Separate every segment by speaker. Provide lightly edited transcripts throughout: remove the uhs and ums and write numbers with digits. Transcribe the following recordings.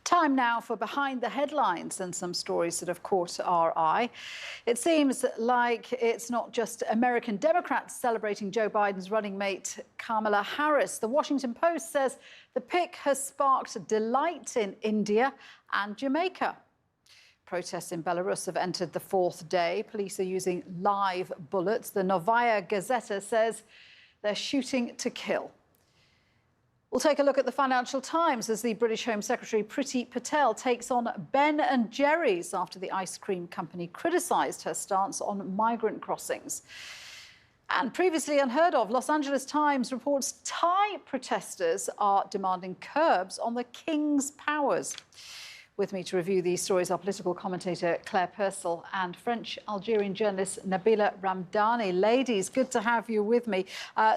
Speaker 1: Time now for Behind the Headlines and some stories that have caught our eye. It seems like it's not just American Democrats celebrating Joe Biden's running mate, Kamala Harris. The Washington Post says the pick has sparked delight in India and Jamaica. Protests in Belarus have entered the fourth day. Police are using live bullets. The Novaya Gazeta says they're shooting to kill. We'll take a look at the Financial Times as the British Home Secretary Priti Patel takes on Ben and Jerry's after the ice cream company criticised her stance on migrant crossings. And previously unheard of, Los Angeles Times reports Thai protesters are demanding curbs on the King's powers. With me to review these stories are political commentator Claire Purcell and French-Algerian journalist Nabila Ramdani. Ladies, good to have you with me.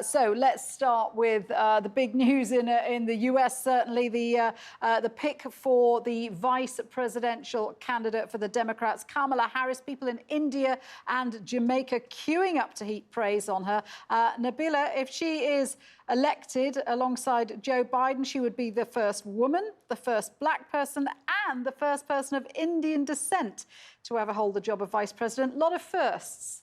Speaker 1: So let's start with the big news in the US. Certainly the pick for the vice presidential candidate for the Democrats, Kamala Harris. People in India and Jamaica queuing up to heap praise on her. Nabila, if she is elected alongside Joe Biden, she would be the first woman, the first black person and the first person of Indian descent to ever hold the job of vice president. A lot of firsts.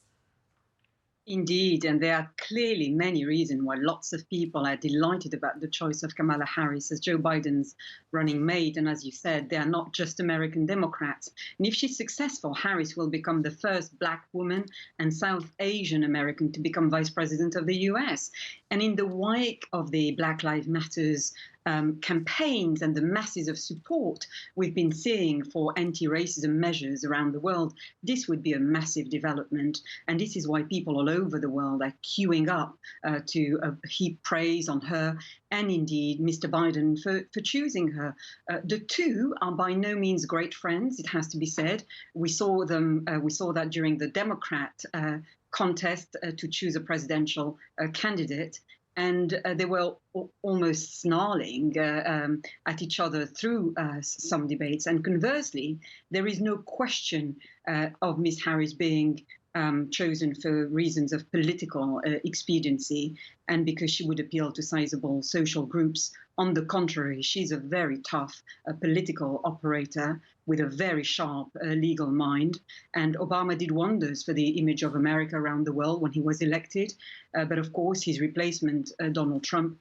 Speaker 2: Indeed, and there are clearly many reasons why lots of people are delighted about the choice of Kamala Harris as Joe Biden's running mate. And as you said, they are not just American Democrats. And if she's successful, Harris will become the first black woman and South Asian American to become vice president of the US. And in the wake of the Black Lives Matters campaigns and the masses of support we've been seeing for anti-racism measures around the world, this would be a massive development. And this is why people all over the world are queuing up to heap praise on her and indeed Mr. Biden for choosing her. The two are by no means great friends, it has to be said. We saw that during the Democrat contest to choose a presidential candidate. And they were almost snarling at each other through some debates. And conversely, there is no question of Ms. Harris being chosen for reasons of political expediency and because she would appeal to sizable social groups. On the contrary, she's a very tough political operator with a very sharp legal mind. And Obama did wonders for the image of America around the world when he was elected. But of course, his replacement, Donald Trump,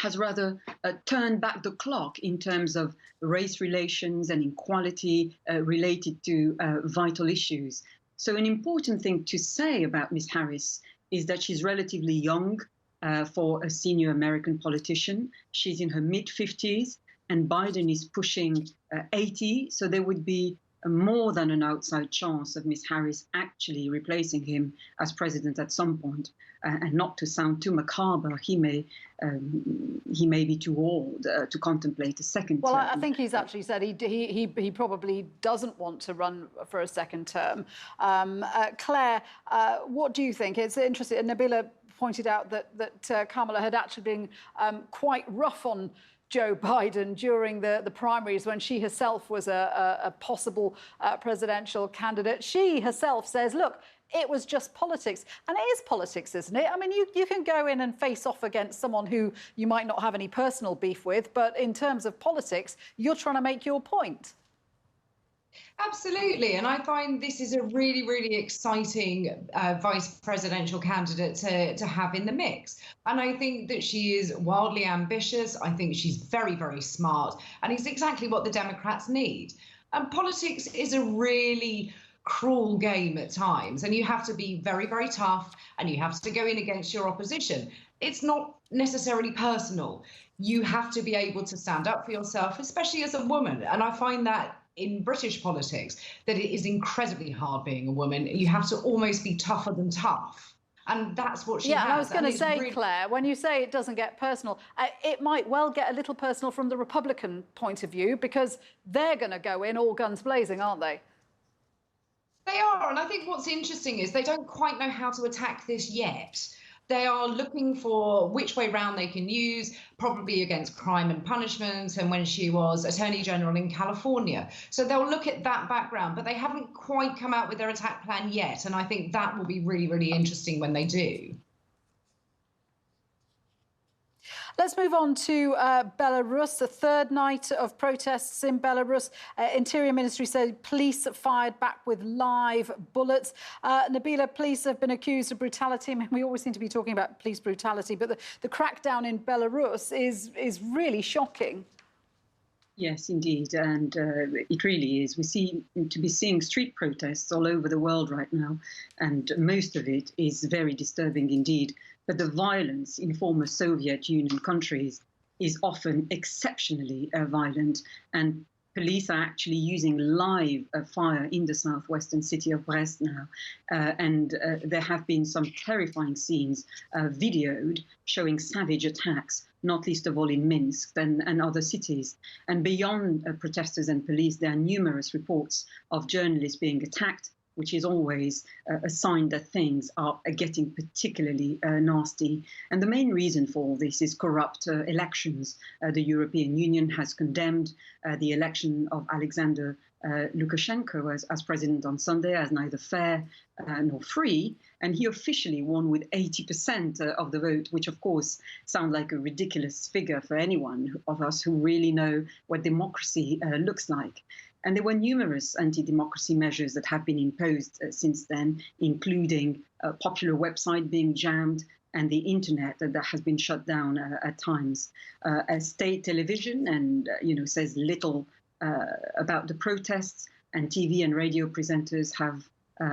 Speaker 2: has rather turned back the clock in terms of race relations and equality related to vital issues. So an important thing to say about Ms. Harris is that she's relatively young for a senior American politician. She's in her mid-50s, and Biden is pushing 80, so there would be more than an outside chance of Ms. Harris actually replacing him as president at some point. And not to sound too macabre, he may be too old to contemplate a second term.
Speaker 1: Well, I think he's actually said he probably doesn't want to run for a second term. Claire, what do you think? It's interesting. Nabila pointed out that Kamala had actually been quite rough on Joe Biden during the primaries when she herself was a possible presidential candidate. She herself says, look, it was just politics. And it is politics, isn't it? I mean, you can go in and face off against someone who you might not have any personal beef with, but in terms of politics, you're trying to make your point.
Speaker 3: Absolutely. And I find this is a really, really exciting vice presidential candidate to have in the mix. And I think that she is wildly ambitious. I think she's very, very smart. And it's exactly what the Democrats need. And politics is a really cruel game at times. And you have to be very, very tough and you have to go in against your opposition. It's not necessarily personal. You have to be able to stand up for yourself, especially as a woman. And I find that in British politics, that it is incredibly hard being a woman. You have to almost be tougher than tough. And that's what she has.
Speaker 1: Yeah, and I was going to say, really... Claire, when you say it doesn't get personal, it might well get a little personal from the Republican point of view, because they're going to go in all guns blazing, aren't they?
Speaker 3: They are. And I think what's interesting is they don't quite know how to attack this yet. They are looking for which way round they can use, probably against crime and punishment, and when she was Attorney General in California. So they'll look at that background, but they haven't quite come out with their attack plan yet. And I think that will be really, really interesting when they do.
Speaker 1: Let's move on to Belarus. The third night of protests in Belarus. Interior Ministry said police fired back with live bullets. Nabila, police have been accused of brutality. I mean, we always seem to be talking about police brutality, but the crackdown in Belarus is really shocking.
Speaker 2: Yes, indeed, and it really is. We seem to be seeing street protests all over the world right now, and most of it is very disturbing indeed. But the violence in former Soviet Union countries is often exceptionally violent, and police are actually using live fire in the southwestern city of Brest now. And there have been some terrifying scenes videoed showing savage attacks, not least of all in Minsk and other cities. And beyond protesters and police, there are numerous reports of journalists being attacked, which is always a sign that things are getting particularly nasty. And the main reason for all this is corrupt elections. The European Union has condemned the election of Alexander Lukashenko as president on Sunday as neither fair nor free, and he officially won with 80% of the vote, which of course sounds like a ridiculous figure for anyone of us who really know what democracy looks like. And there were numerous anti-democracy measures that have been imposed since then, including a popular website being jammed and the internet that has been shut down at times. A state television says little about the protests, and TV and radio presenters have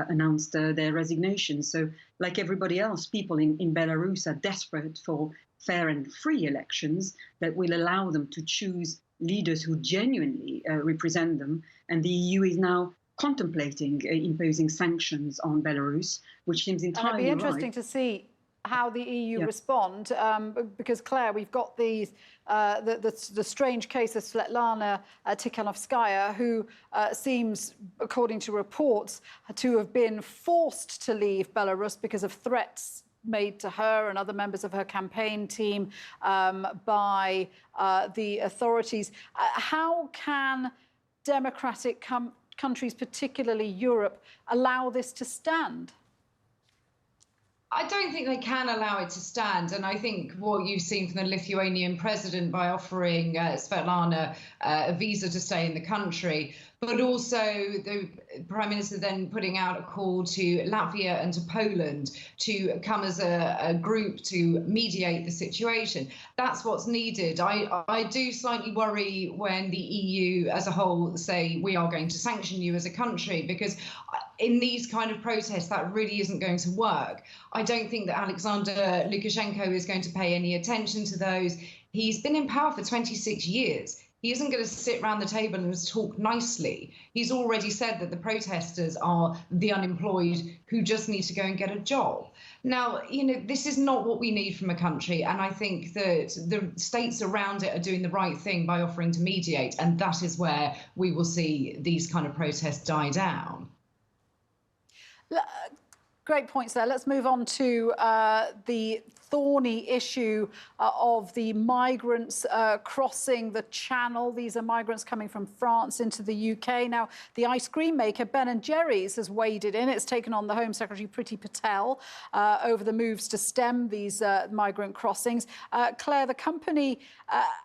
Speaker 2: announced their resignation. So like everybody else, people in Belarus are desperate for fair and free elections that will allow them to choose leaders who genuinely represent them. And the EU is now contemplating imposing sanctions on Belarus, which seems entirely right.
Speaker 1: It'll be interesting to see how the EU respond, because, Claire, we've got these the strange case of Svetlana Tikhanovskaya, who seems, according to reports, to have been forced to leave Belarus because of threats made to her and other members of her campaign team by the authorities. How can democratic countries, particularly Europe, allow this to stand?
Speaker 3: I don't think they can allow it to stand. And I think what you've seen from the Lithuanian president by offering Svetlana a visa to stay in the country, but also the Prime Minister then putting out a call to Latvia and to Poland to come as a group to mediate the situation. That's what's needed. I do slightly worry when the EU as a whole say we are going to sanction you as a country, because in these kind of protests, that really isn't going to work. I don't think that Alexander Lukashenko is going to pay any attention to those. He's been in power for 26 years. He isn't going to sit around the table and talk nicely. He's already said that the protesters are the unemployed who just need to go and get a job. Now, this is not what we need from a country. And I think that the states around it are doing the right thing by offering to mediate. And that is where we will see these kind of protests die down.
Speaker 1: Great points there. Let's move on to the thorny issue of the migrants crossing the Channel. These are migrants coming from France into the UK. Now, the ice cream maker Ben & Jerry's has waded in. It's taken on the Home Secretary Priti Patel over the moves to stem these migrant crossings. Claire, the company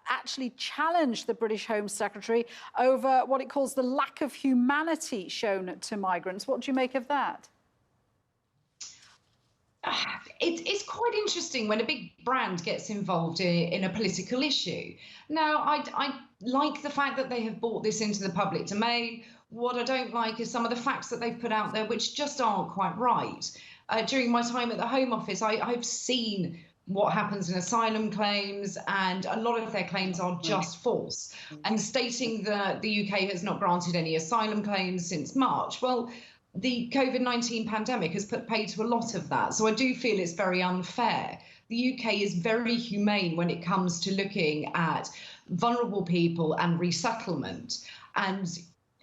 Speaker 1: actually challenged the British Home Secretary over what it calls the lack of humanity shown to migrants. What do you make of that?
Speaker 3: It's quite interesting when a big brand gets involved in a political issue. Now, I like the fact that they have brought this into the public domain. What I don't like is some of the facts that they've put out there, which just aren't quite right. During my time at the Home Office, I've seen what happens in asylum claims, and a lot of their claims are just false. And stating that the UK has not granted any asylum claims since March, well, the COVID-19 pandemic has put paid to a lot of that. So I do feel it's very unfair. The UK is very humane when it comes to looking at vulnerable people and resettlement. And,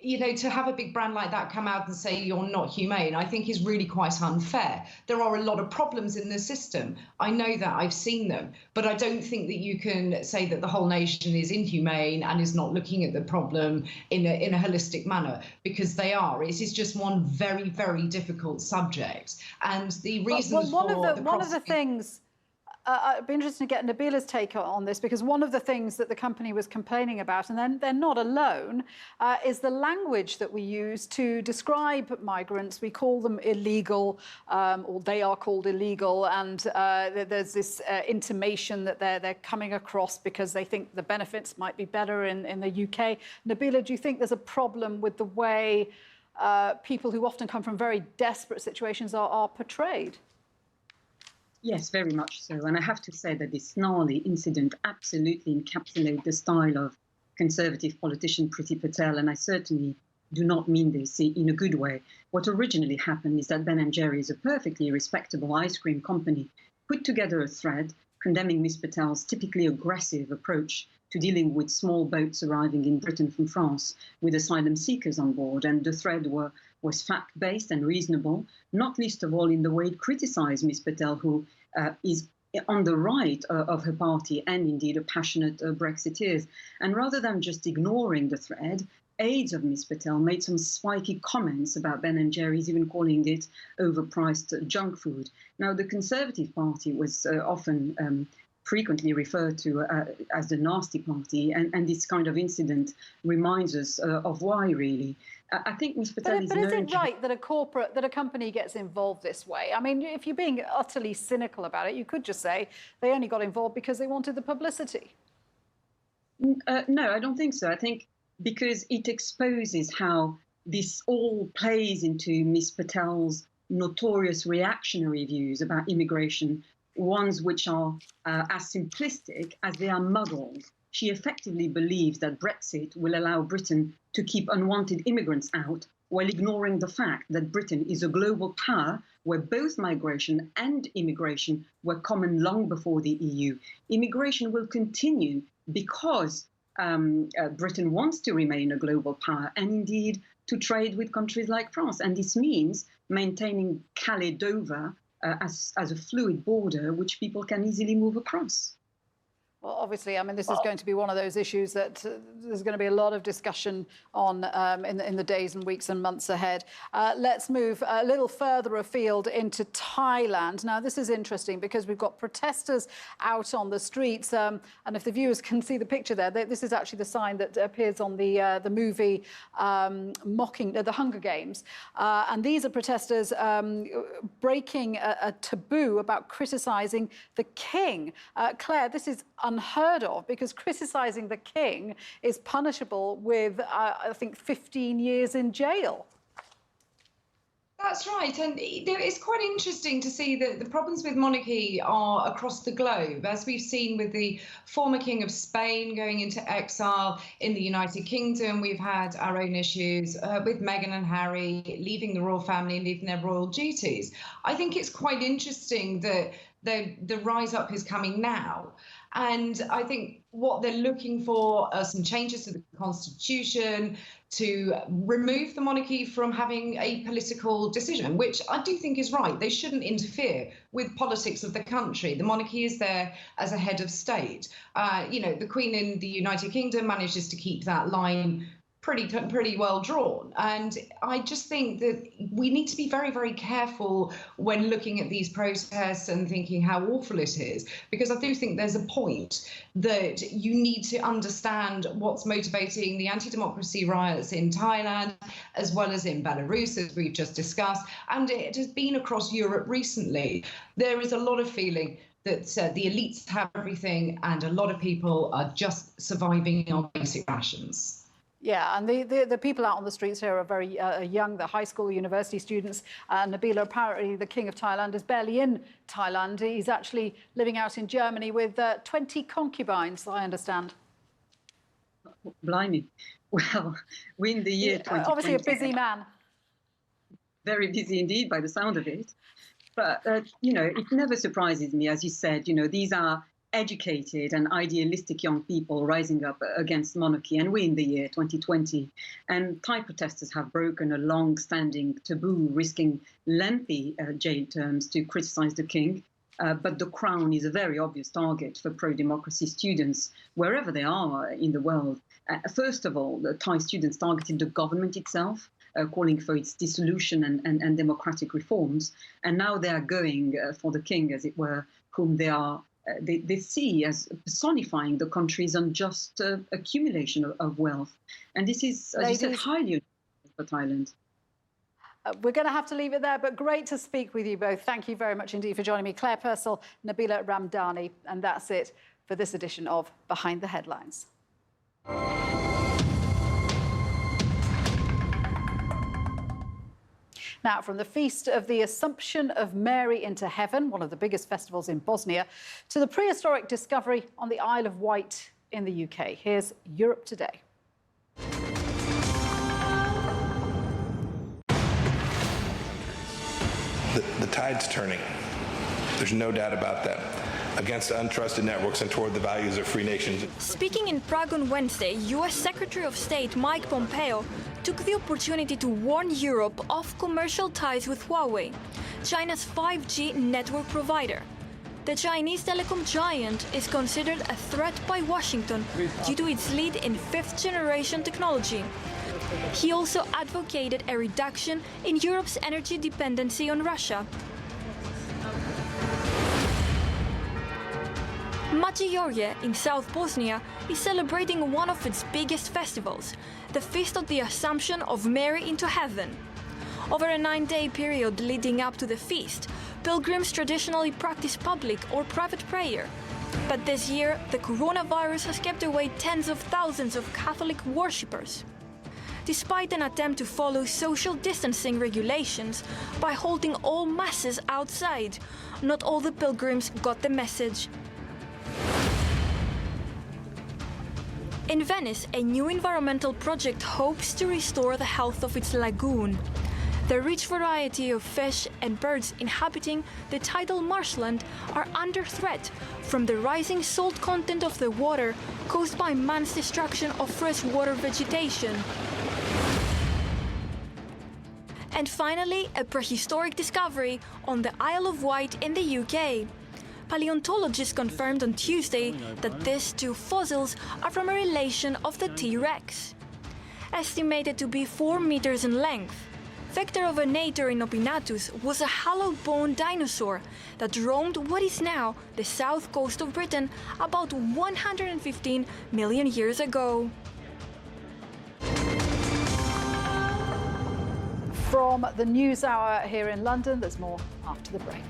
Speaker 3: to have a big brand like that come out and say you're not humane, I think is really quite unfair. There are a lot of problems in the system. I know that, I've seen them, but I don't think that you can say that the whole nation is inhumane and is not looking at the problem in a holistic manner, because they are. It is just one very, very difficult subject. And the reasons
Speaker 1: one of the things I'd be interested to get Nabila's take on this, because one of the things that the company was complaining about, and then they're not alone, is the language that we use to describe migrants. We call them illegal, or they are called illegal, and there's this intimation that they're coming across because they think the benefits might be better in the UK. Nabila, do you think there's a problem with the way people who often come from very desperate situations are portrayed?
Speaker 2: Yes, very much so. And I have to say that this snarly incident absolutely encapsulates the style of Conservative politician Priti Patel, and I certainly do not mean this in a good way. What originally happened is that Ben & Jerry's, a perfectly respectable ice cream company, put together a thread condemning Ms. Patel's typically aggressive approach to dealing with small boats arriving in Britain from France with asylum seekers on board. And the thread was fact-based and reasonable, not least of all in the way it criticised Ms. Patel, who is on the right of her party and indeed a passionate Brexiteer. And rather than just ignoring the thread, aides of Ms. Patel made some spiky comments about Ben & Jerry's, even calling it overpriced junk food. Now, the Conservative Party was often frequently referred to as the nasty party, and this kind of incident reminds us of why, really. I think Ms. Patel
Speaker 1: But is it right that a company gets involved this way? I mean, if you're being utterly cynical about it, you could just say they only got involved because they wanted the publicity.
Speaker 2: No, I don't think so. I think because it exposes how this all plays into Ms. Patel's notorious reactionary views about immigration, ones which are as simplistic as they are muddled. She effectively believes that Brexit will allow Britain to keep unwanted immigrants out, while ignoring the fact that Britain is a global power where both migration and immigration were common long before the EU. Immigration will continue because Britain wants to remain a global power and indeed to trade with countries like France. And this means maintaining Calais-Dover as a fluid border which people can easily move across.
Speaker 1: Well, obviously, I mean, this is going to be one of those issues that there's going to be a lot of discussion on in the days and weeks and months ahead. Let's move a little further afield into Thailand. Now, this is interesting because we've got protesters out on the streets. And if the viewers can see the picture there, this is actually the sign that appears on the movie mocking the Hunger Games. And these are protesters breaking a taboo about criticising the king. Claire, this is unheard of, because criticising the king is punishable with, I think, 15 years in jail.
Speaker 3: That's right. And it's quite interesting to see that the problems with monarchy are across the globe, as we've seen with the former King of Spain going into exile in the United Kingdom. We've had our own issues with Meghan and Harry leaving the royal family and leaving their royal duties. I think it's quite interesting that the rise up is coming now. And I think what they're looking for are some changes to the constitution to remove the monarchy from having a political decision, which I do think is right. They shouldn't interfere with politics of the country. The monarchy is there as a head of state. The Queen in the United Kingdom manages to keep that line pretty well drawn. And I just think that we need to be very, very careful when looking at these protests and thinking how awful it is, because I do think there's a point that you need to understand what's motivating the anti-democracy riots in Thailand, as well as in Belarus, as we've just discussed. And it has been across Europe recently. There is a lot of feeling that the elites have everything and a lot of people are just surviving on basic rations.
Speaker 1: Yeah, and the people out on the streets here are very young. They're high school, university students. Nabila, apparently the King of Thailand is barely in Thailand. He's actually living out in Germany with 20 concubines, I understand.
Speaker 2: Blimey. Well, we're in the year 2020.
Speaker 1: Obviously a busy man.
Speaker 2: Very busy indeed, by the sound of it. But, it never surprises me, as you said, these are educated and idealistic young people rising up against monarchy, and we're in the year 2020. And Thai protesters have broken a long-standing taboo, risking lengthy jail terms to criticise the king. But the crown is a very obvious target for pro-democracy students, wherever they are in the world. First of all, the Thai students targeted the government itself, calling for its dissolution and democratic reforms. And now they are going for the king, as it were, whom they are they see as personifying the country's unjust accumulation of wealth. And this is, as you said, highly unusual for Thailand.
Speaker 1: We're going to have to leave it there, but great to speak with you both. Thank you very much indeed for joining me. Claire Purcell, Nabila Ramdani. And that's it for this edition of Behind the Headlines. Now, from the feast of the Assumption of Mary into Heaven, one of the biggest festivals in Bosnia, to the prehistoric discovery on the Isle of Wight in the UK. Here's Europe Today.
Speaker 4: The tide's turning. There's no doubt about that. Against untrusted networks and toward the values of free nations.
Speaker 5: Speaking in Prague on Wednesday, U.S. Secretary of State Mike Pompeo took the opportunity to warn Europe of commercial ties with Huawei, China's 5G network provider. The Chinese telecom giant is considered a threat by Washington due to its lead in fifth-generation technology. He also advocated a reduction in Europe's energy dependency on Russia. Medjugorje in South Bosnia is celebrating one of its biggest festivals, the Feast of the Assumption of Mary into Heaven. Over a 9-day period leading up to the feast, pilgrims traditionally practice public or private prayer. But this year, the coronavirus has kept away tens of thousands of Catholic worshippers. Despite an attempt to follow social distancing regulations by holding all masses outside, not all the pilgrims got the message. In Venice, a new environmental project hopes to restore the health of its lagoon. The rich variety of fish and birds inhabiting the tidal marshland are under threat from the rising salt content of the water caused by man's destruction of freshwater vegetation. And finally, a prehistoric discovery on the Isle of Wight in the UK. Paleontologists confirmed on Tuesday that these two fossils are from a relation of the T-Rex. Estimated to be 4 meters in length, Vectorovannator inopinatus was a hollow-bone dinosaur that roamed what is now the south coast of Britain about 115 million years ago.
Speaker 1: From the NewsHour here in London, there's more after the break.